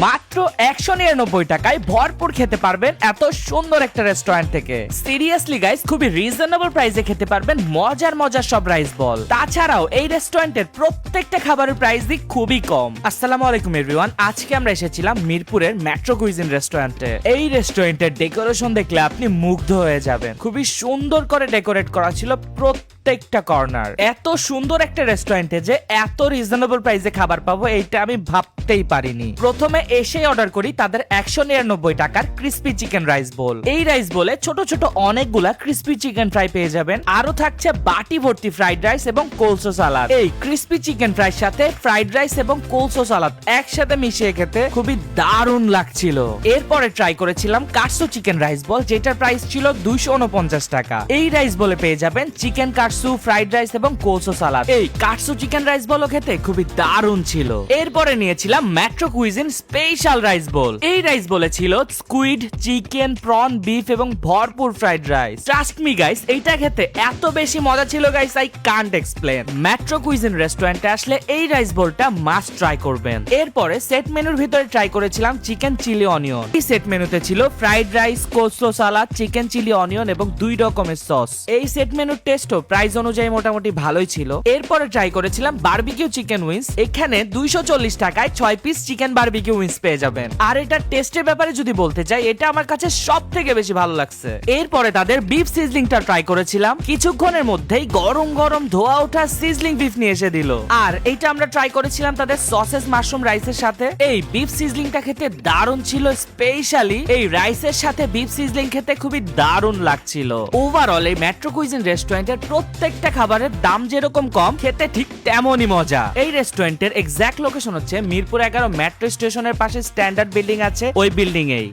মাত্র 199 টাকায় ভরপুর খেতে পারবেন এত সুন্দর একটা রেস্টুরেন্ট থেকে। সিরিয়াসলি গাইস, খুবই রিজনেবল প্রাইসে খেতে পারবেন মজার মজার সব রাইস বল। তাছাড়াও এই রেস্টুরেন্টের প্রত্যেকটা খাবারের প্রাইসই খুবই কম। আসসালামু আলাইকুম এভরিওয়ান, আজকে আমরা এসেছিলাম মিরপুরের মেট্রো কুইজিন রেস্টুরেন্টে। এই রেস্টুরেন্টের ডেকোরেশন দেখলে আপনি মুগ্ধ হয়ে যাবেন। খুবই সুন্দর করে ডেকোরেট করা ছিল প্রত্যেকটা কর্নার। এত সুন্দর একটা রেস্টুরেন্টে যে এত রিজনেবল প্রাইসে খাবার পাবো এইটা আমি ভাবতেই পারিনি। প্রথমে এসে অর্ডার করি তাদের 199 টাকার ক্রিস্পি চিকেন রাইস বোল। এই রাইস বোলে ছোট ছোট অনেকগুলা ক্রিস্পি চিকেন ফ্রাই পেয়ে যাবেন, আরো থাকছে বাটি ভর্তি ফ্রাইড রাইস এবং কোলসো সালাদ। এই ক্রিস্পি চিকেন ফ্রাইর সাথে ফ্রাইড রাইস এবং কোলসো সালাদ একসাথে মিশিয়ে খেতে খুবই দারুণ লাগছিল। এরপরে ট্রাই করেছিলাম কাটসু চিকেন রাইস বল, যেটার প্রাইস ছিল 249 টাকা। এই রাইস বলে পেয়ে যাবেন চিকেন কাটসু, ফ্রাইড রাইস এবং কোলসো সালাদ। এই কাটসু চিকেন রাইস বল খেতে খুবই দারুণ ছিল। এরপরে নিয়েছিলাম metro cuisine special rice bowl. এই রাইস বলে ছিল স্কুইড, চিকেন, প্রন, বিফ এবং ভরপুর fried rice. Trust me guys, এইটা খেতে এত বেশি মজা ছিল guys, I can't explain. Metro cuisine রেস্টুরেন্টে আসলে এই রাইস বোলটা মাস্ট ট্রাই করবেন। এরপরে সেট মেনুর ভিতরে ট্রাই করেছিলাম চিকেন চিলি অনিয়ন। এই সেট মেনুতে ছিল ফ্রাইড রাইস, কোলসো সালাদ, চিকেন চিলি অনিয়ন এবং 2 রকমের সস। এই সেট মেনুর টেস্টও প্রাইস অনুযায়ী মোটামুটি ভালোই ছিল। এরপরে ট্রাই করেছিলাম বারবিকিউ চিকেন উইংস। এখানে 240 টাকায় 6 পিস চিকেন বারবিকিউ উইংস পেয়ে যাবেন। আর এটা টেস্টের ব্যাপারে যদি বলতে চাই, এটা আমার কাছে সব থেকে বেশি ভালো লাগছে। এরপরে তাদের বিফ সিজলিংটা ট্রাই করেছিলাম। কিছুক্ষণের মধ্যেই গরম গরম ধোয়া ওঠা সিজলিং বিফ নিয়ে এসে দিল। আর এইটা আমরা ট্রাই করেছিলাম তাদের সসেস মাশরুম রাইসের সাথে। এই বিফ সিজলিংটা খেতে দারুণ ছিল, স্পেশালি এই রাইসের সাথে বিফ সিজলিং খেতে খুবই দারুণ লাগছিল। ওভারঅল এই মেট্রো কুইজিন রেস্টুরেন্টের প্রত্যেকটা খাবারের দাম যেরকম কম, খেতে ঠিক তেমনই মজা। এই রেস্টুরেন্টের এক্সাক্ট লোকেশন হচ্ছে মিরপুর 11 মেট্রো স্টেশনের পাশে স্ট্যান্ডার্ড বিল্ডিং আছে, ওই বিল্ডিং এই।